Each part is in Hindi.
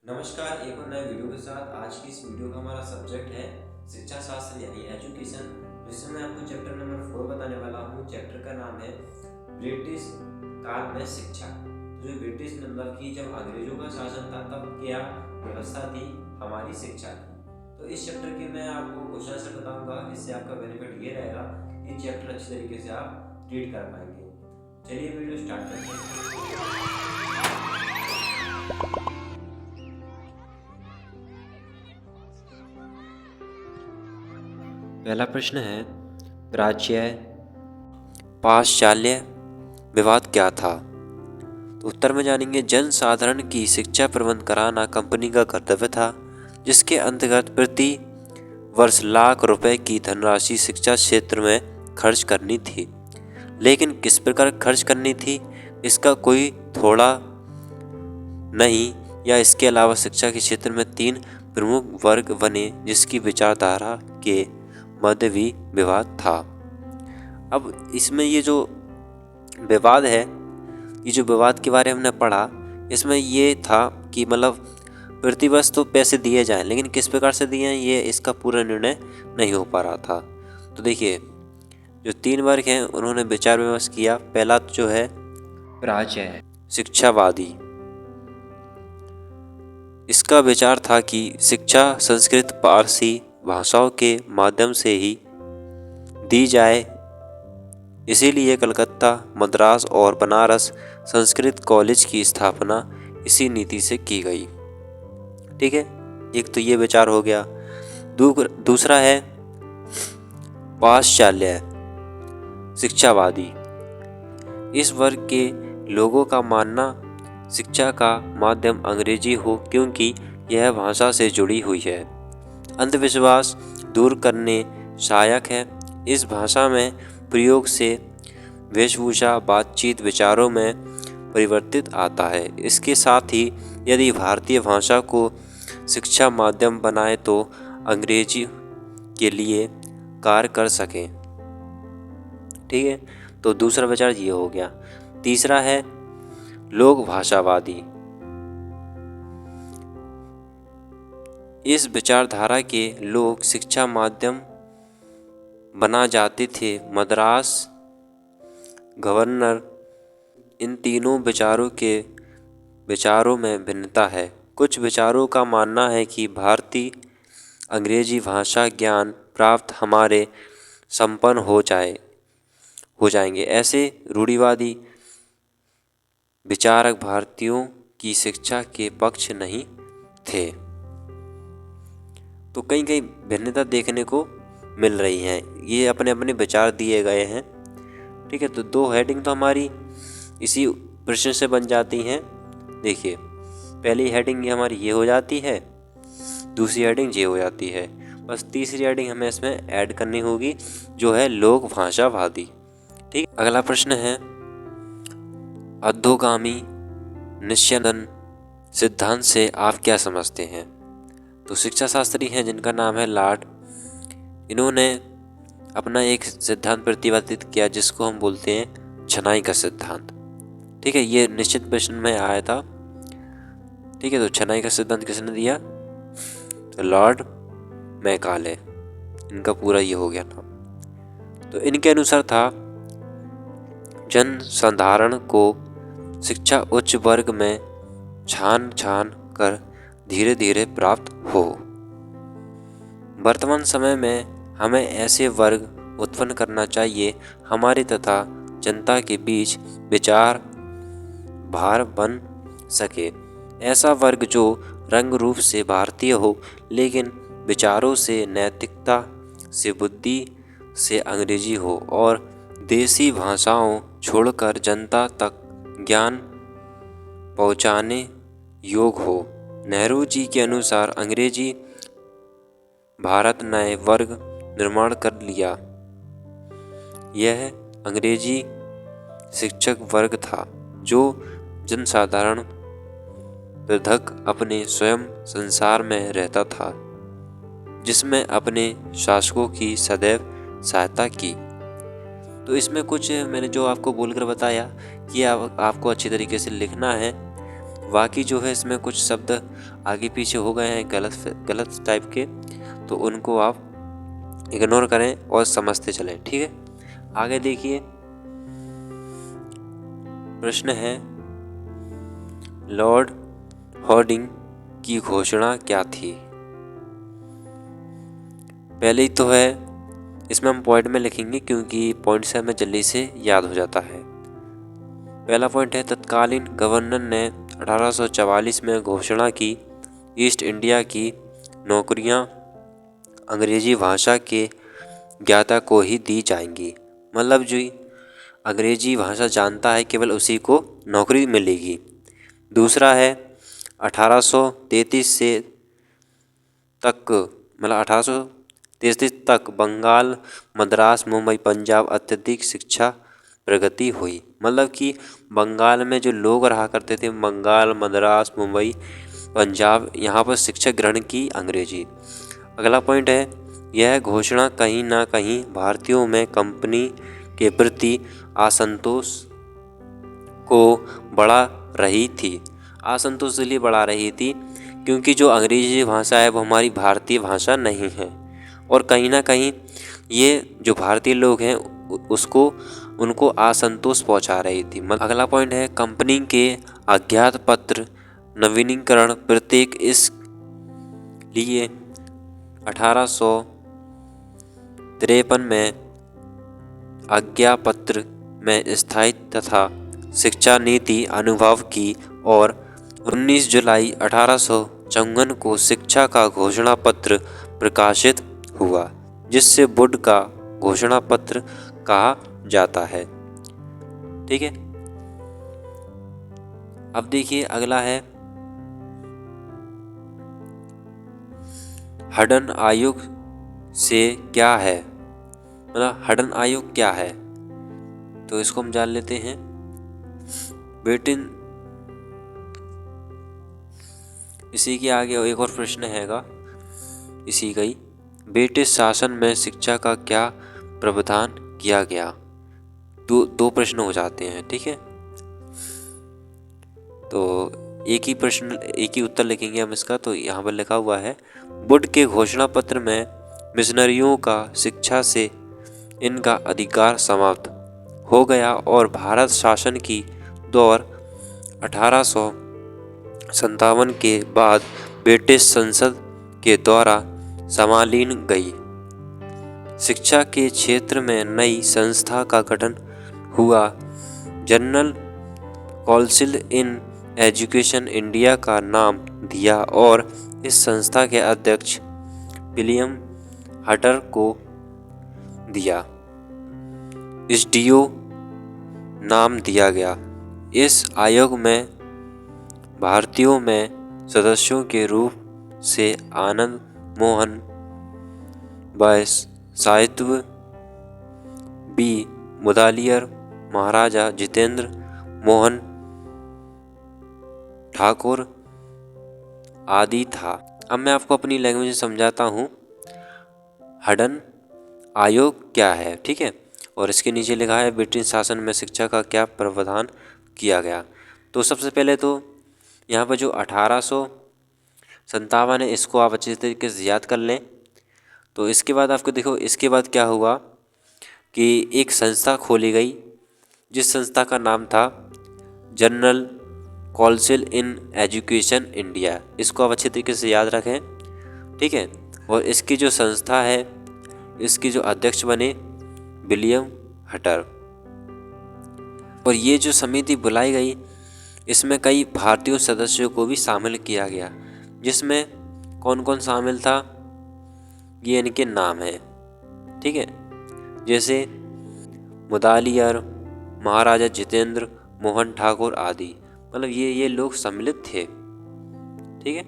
नमस्कार, एक और नए वीडियो के साथ। आज की इस वीडियो का हमारा सब्जेक्ट है शिक्षा शास्त्र यानी एजुकेशन, जिसमें मैं आपको चैप्टर नंबर 4 बताने वाला हूँ। चैप्टर का नाम है ब्रिटिश काल में शिक्षा। तो जो ब्रिटिश मतलब कि जब अंग्रेजों का शासन था तब क्या व्यवस्था थी हमारी शिक्षा की। तो इस चैप्टर के मैं आपको क्वेश्चन आंसर बताऊंगा। इससे आपका बेनिफिट ये रहेगा कि चैप्टर अच्छी तरीके से आप रीड कर पाएंगे। चलिए वीडियो स्टार्ट करते हैं। पहला प्रश्न है, प्राच्य पाश्चात्य विवाद क्या था। तो उत्तर में जानेंगे, जन साधारण की शिक्षा प्रबंध कराना कंपनी का कर्तव्य था, जिसके अंतर्गत प्रति वर्ष लाख रुपए की धनराशि शिक्षा क्षेत्र में खर्च करनी थी। लेकिन किस प्रकार खर्च करनी थी, इसका कोई थोड़ा नहीं या इसके अलावा शिक्षा के क्षेत्र में 3 प्रमुख वर्ग बने, जिसकी विचारधारा के मध्य भी विवाद था। अब इसमें ये जो विवाद है, ये जो विवाद के बारे में हमने पढ़ा, इसमें ये था कि मतलब प्रतिवर्ष तो पैसे दिए जाएं, लेकिन किस प्रकार से दिए हैं ये इसका पूरा निर्णय नहीं हो पा रहा था। तो देखिए, जो 3 वर्ग हैं उन्होंने विचार विमर्श किया। पहला जो है प्राच्य शिक्षावादी। इसका विचार था कि शिक्षा संस्कृत पारसी भाषाओं के माध्यम से ही दी जाए, इसीलिए कलकत्ता, मद्रास और बनारस संस्कृत कॉलेज की स्थापना इसी नीति से की गई। ठीक है, एक तो ये विचार हो गया। दूसरा है पाश्चात्य शिक्षावादी। इस वर्ग के लोगों का मानना शिक्षा का माध्यम अंग्रेजी हो, क्योंकि यह भाषा से जुड़ी हुई है। अंधविश्वास दूर करने सहायक है। इस भाषा में प्रयोग से वेशभूषा, बातचीत, विचारों में परिवर्तित आता है। इसके साथ ही यदि भारतीय भाषा को शिक्षा माध्यम बनाए तो अंग्रेजी के लिए कार्य कर सकें। ठीक है, तो दूसरा विचार ये हो गया। तीसरा है लोक भाषावादी। इस विचारधारा के लोग शिक्षा माध्यम बना जाते थे। मद्रास गवर्नर, इन तीनों विचारों के विचारों में भिन्नता है। कुछ विचारों का मानना है कि भारतीय अंग्रेजी भाषा ज्ञान प्राप्त हमारे संपन्न हो जाएंगे। ऐसे रूढ़िवादी विचारक भारतीयों की शिक्षा के पक्ष नहीं थे। तो कहीं कहीं भिन्नता देखने को मिल रही है। ये अपने अपने विचार दिए गए हैं। ठीक है, तो 2 हेडिंग तो हमारी इसी प्रश्न से बन जाती हैं। देखिए, पहली हेडिंग ये हमारी ये हो जाती है, दूसरी हेडिंग ये हो जाती है। बस तीसरी हेडिंग हमें इसमें ऐड करनी होगी, जो है लोक भाषावादी। ठीक, अगला प्रश्न है, अधोगामी निस्यंदन सिद्धांत से आप क्या समझते हैं। तो शिक्षा शास्त्री हैं जिनका नाम है लॉर्ड, इन्होंने अपना एक सिद्धांत प्रतिपादित किया जिसको हम बोलते हैं छनाई का सिद्धांत। ठीक है, ये निश्चित प्रश्न में आया था। ठीक है, तो छनाई का सिद्धांत किसने दिया, तो लॉर्ड मैकाले, इनका पूरा ये हो गया नाम। तो इनके अनुसार था, जन साधारण को शिक्षा उच्च वर्ग में छान छान कर धीरे धीरे प्राप्त हो। वर्तमान समय में हमें ऐसे वर्ग उत्पन्न करना चाहिए हमारे तथा जनता के बीच विचार भार बन सके। ऐसा वर्ग जो रंग रूप से भारतीय हो, लेकिन विचारों से, नैतिकता से, बुद्धि से अंग्रेजी हो और देसी भाषाओं छोड़कर जनता तक ज्ञान पहुँचाने योग्य हो। नेहरू जी के अनुसार अंग्रेजी भारत नए वर्ग निर्माण कर लिया। यह अंग्रेजी शिक्षक वर्ग था जो जनसाधारण पृथक अपने स्वयं संसार में रहता था, जिसमें अपने शासकों की सदैव सहायता की। तो इसमें कुछ मैंने जो आपको बोलकर बताया कि आपको अच्छी तरीके से लिखना है। बाकी जो है इसमें कुछ शब्द आगे पीछे हो गए हैं गलत टाइप के, तो उनको आप इग्नोर करें और समझते चलें। ठीक है, आगे देखिए प्रश्न है, लॉर्ड हॉर्डिंग की घोषणा क्या थी? पहले ही तो है, इसमें हम पॉइंट में लिखेंगे क्योंकि पॉइंट से हमें जल्दी से याद हो जाता है। पहला पॉइंट है, तत्कालीन गवर्नर ने 1844 में घोषणा की, ईस्ट इंडिया की नौकरियां अंग्रेजी भाषा के ज्ञाता को ही दी जाएंगी। मतलब जो अंग्रेजी भाषा जानता है केवल उसी को नौकरी मिलेगी। दूसरा है 1833 से तक, मतलब 1833 तक बंगाल, मद्रास, मुंबई, पंजाब अत्यधिक शिक्षा प्रगति हुई। मतलब कि बंगाल में जो लोग रहा करते थे, बंगाल, मद्रास, मुंबई, पंजाब, यहाँ पर शिक्षा ग्रहण की अंग्रेजी। अगला पॉइंट है, यह घोषणा कहीं ना कहीं भारतीयों में कंपनी के प्रति असंतोष को बढ़ा रही थी। असंतोष इसलिए बढ़ा रही थी क्योंकि जो अंग्रेजी भाषा है वो हमारी भारतीय भाषा नहीं है, और कहीं ना कहीं ये जो भारतीय लोग हैं उनको असंतोष पहुंचा रही थी। अगला पॉइंट है, कंपनी के अज्ञात पत्र नवीनीकरण प्रत्येक इस लिए 1853 में आज्ञापत्र में स्थायी तथा शिक्षा नीति अनुभव की, और 19 जुलाई 1854 को शिक्षा का घोषणा पत्र प्रकाशित हुआ, जिससे वुड का घोषणा पत्र कहा जाता है। ठीक है, अब देखिए अगला है, हडन आयोग से क्या है, मतलब हडन आयोग क्या है, तो इसको हम जान लेते हैं। ब्रिटेन, इसी के आगे एक और प्रश्न हैगा इसी का ही, ब्रिटिश शासन में शिक्षा का क्या प्रावधान किया गया। दो प्रश्न हो जाते हैं। ठीक है, तो एक ही उत्तर लिखेंगे हम इसका। तो यहाँ पर लिखा हुआ है, वुड के घोषणा पत्र में मिशनरियों का शिक्षा से इनका अधिकार समाप्त हो गया और भारत शासन की दौर 1857 के बाद ब्रिटिश संसद के द्वारा संभाली गई। शिक्षा के क्षेत्र में नई संस्था का गठन हुआ, general council in education India का नाम दिया और इस संस्था के अध्यक्ष विलियम हटर को दिया एसडीओ नाम दिया गया। इस आयोग में भारतीयों में सदस्यों के रूप से आनंद मोहन साहित्य बी मुदालियर, महाराजा जितेंद्र मोहन ठाकुर आदि था। अब मैं आपको अपनी लैंग्वेज में समझाता हूँ हडन आयोग क्या है। ठीक है, और इसके नीचे लिखा है ब्रिटिश शासन में शिक्षा का क्या प्रावधान किया गया। तो सबसे पहले तो यहाँ पर जो 1857 है इसको आप अच्छे तरीके से याद कर लें। तो इसके बाद आपको देखो, इसके बाद क्या हुआ कि एक संस्था खोली गई जिस संस्था का नाम था general council in education India. इसको आप अच्छे तरीके से याद रखें। ठीक है, और इसकी जो संस्था है इसकी जो अध्यक्ष बने विलियम हटर। और ये जो समिति बुलाई गई इसमें कई भारतीय सदस्यों को भी शामिल किया गया, जिसमें कौन कौन शामिल था ये इनके नाम हैं। ठीक है, जैसे मुदालियर, महाराजा जितेंद्र मोहन ठाकुर आदि, मतलब ये लोग सम्मिलित थे। ठीक है,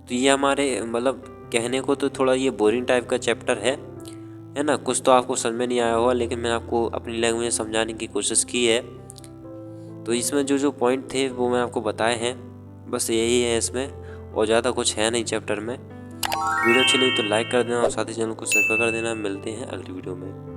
तो ये हमारे मतलब कहने को तो थोड़ा ये बोरिंग टाइप का चैप्टर है ना, कुछ तो आपको समझ में नहीं आया होगा, लेकिन मैंने आपको अपनी लैंग्वेज में समझाने की कोशिश की है। तो इसमें जो पॉइंट थे वो मैं आपको बताए हैं, बस यही है इसमें, और ज़्यादा कुछ है नहीं चैप्टर में। वीडियो अच्छी लगी तो लाइक कर देना और साथ ही चैनल को सब्सक्राइब कर देना। मिलते हैं अगली वीडियो में।